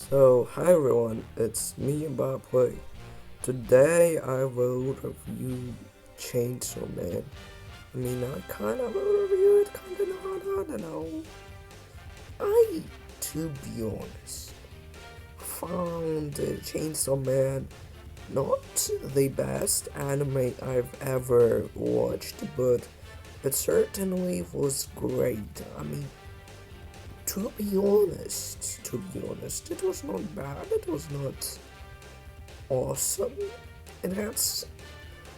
So, hi everyone, it's me Bob Play. Today I will review Chainsaw Man. I kinda will review it, kinda not, I don't know. To be honest, found Chainsaw Man not the best anime I've ever watched, but it certainly was great. To be honest, it was not bad, it was not awesome. It had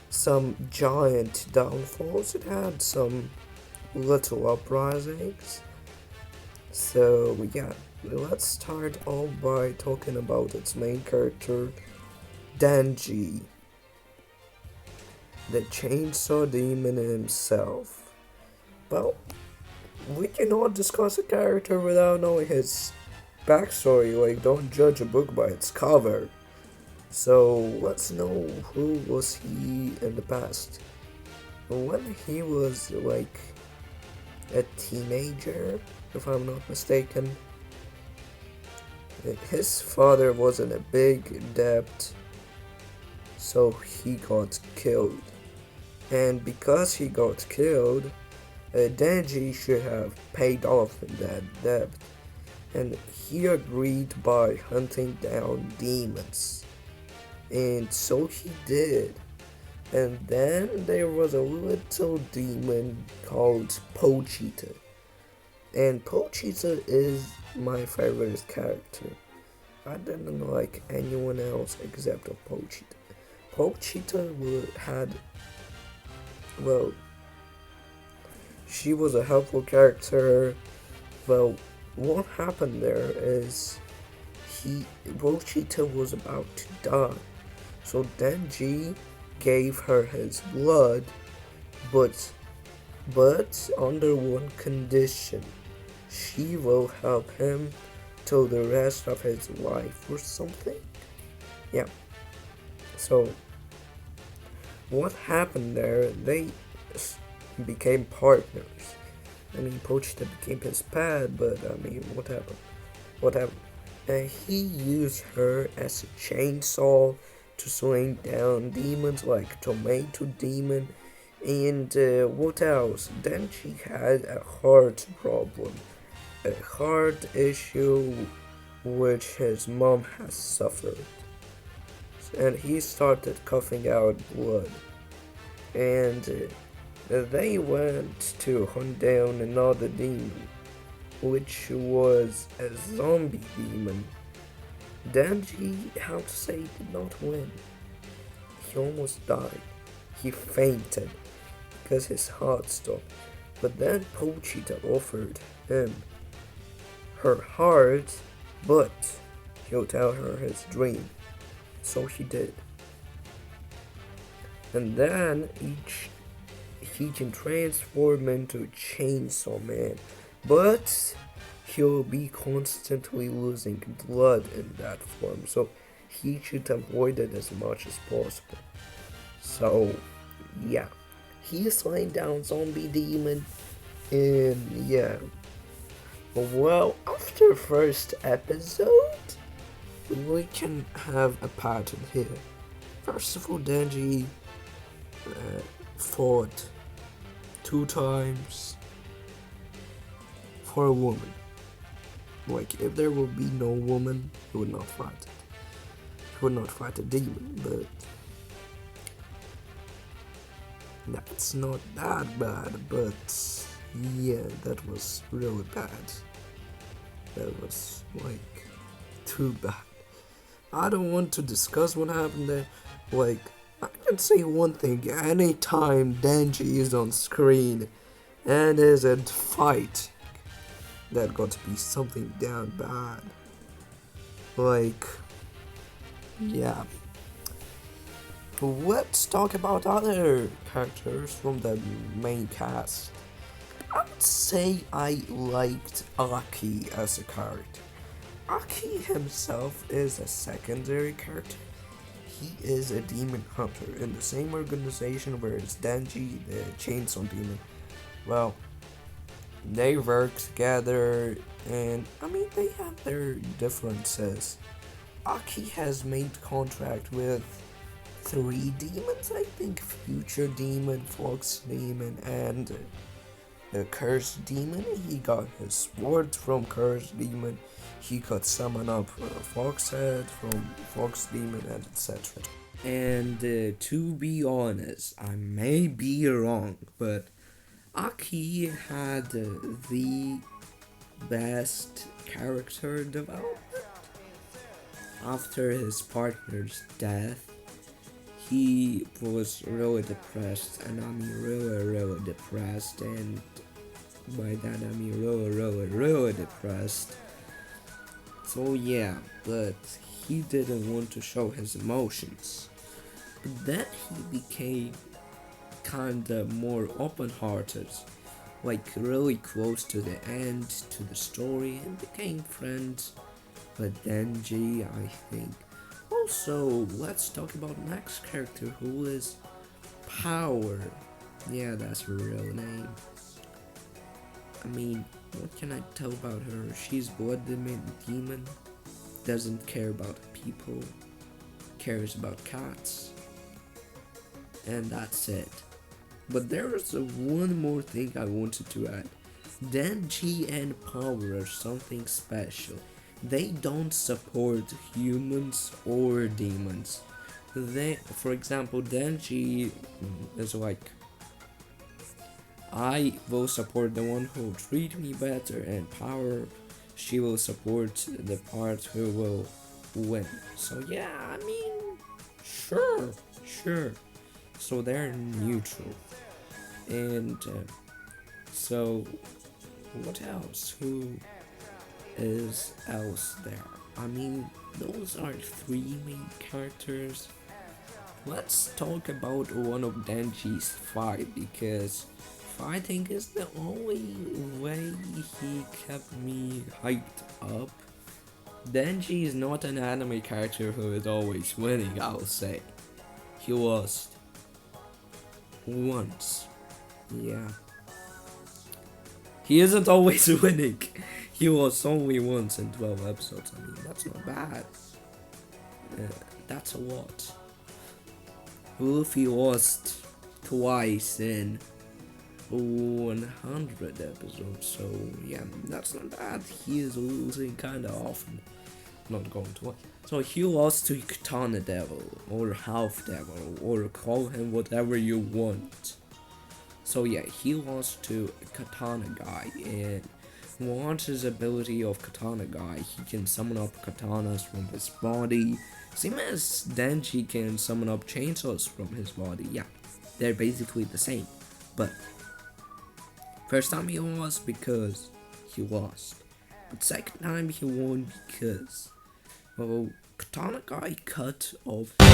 some giant downfalls, it had some little uprisings. So, yeah, let's start off by talking about its main character, Denji, the chainsaw demon himself. Well, we cannot discuss a character without knowing his backstory. Like, don't judge a book by its cover. So let's know, who was he in the past. When he was like a teenager, if I'm not mistaken, his father was in a big debt, so he got killed. And because he got killed, Denji should have paid off that debt, and he agreed by hunting down demons. And so he did. And then there was a little demon called Pochita. And Pochita is my favorite character. I didn't like anyone else except of Pochita. Pochita well, she was a helpful character. Well, what happened there is Pochita was about to die. So Denji gave her his blood, but under one condition. She will help him till the rest of his life or something. Yeah. So what happened there? They became partners. Pochita became his pet, but what happened? What happened? He used her as a chainsaw to swing down demons like Tomato Demon, and what else? Then she had a heart problem, a heart issue which his mom has suffered. And he started coughing out blood. And they went to hunt down another demon, which was a zombie demon. Denji, how to say, did not win. He almost died. He fainted because his heart stopped. But then Pochita offered him her heart, but he'll tell her his dream. So he did. And then he can transform into Chainsaw Man, but he'll be constantly losing blood in that form, so he should avoid it as much as possible. So, yeah, he slain down zombie demon, and yeah. Well, after first episode, we can have a pattern here. First of all, Denji fought 2 times for a woman. Like, if there would be no woman, he would not fight it. He would not fight a demon, but that's not that bad. But yeah, that was really bad. That was like too bad. I don't want to discuss what happened there. Like, I can say one thing: anytime Denji is on screen and is in fight, that got to be something down bad. Like, yeah. Let's talk about other characters from the main cast. I would say I liked Aki as a character. Aki himself is a secondary character. He is a demon hunter in the same organization where it's Denji, the Chainsaw Demon. Well, they work together, and I mean they have their differences. Aki has made contract with three demons, I think. Future Demon, Fox Demon, and the Cursed Demon. He got his sword from Cursed Demon. He could summon up Fox Head from Fox Demon, and etc. And to be honest, I may be wrong, but Aki had the best character development. After his partner's death, he was really depressed, and I mean really depressed, and by that I mean really depressed. So yeah, but he didn't want to show his emotions. But then he became kinda more open-hearted, like really close to the end, to the story, and became friends with Denji, I think. Also, let's talk about next character, who is Power. Yeah, that's her real name. I mean, what can I tell about her? She's blood demon, doesn't care about people, cares about cats, and that's it. But there is one more thing I wanted to add. Denji and Power are something special. They don't support humans or demons. For example, Denji is like, I will support the one who will treat me better, and Power, she will support the part who will win. So yeah, I mean, sure. So they're neutral. And so what else? Who is else there? I mean, those are three main characters. Let's talk about one of Denji's fight, because fighting is the only way he kept me hyped up. Denji is not an anime character who is always winning, I'll say. He lost once. Yeah. He isn't always winning. He lost only once in 12 episodes. I mean, that's not bad. That's a lot. Luffy lost twice in 100 episodes, so yeah, that's not bad. He is losing kinda often. Not going to. So he lost to Katana Devil, or Half Devil, or call him whatever you want. So yeah, he lost to Katana Guy, and wants his ability of Katana Guy. He can summon up katanas from his body, same as Denji can summon up chainsaws from his body. Yeah, they're basically the same. But first time he lost because he lost. But second time he won because, well, Katana Guy cut off his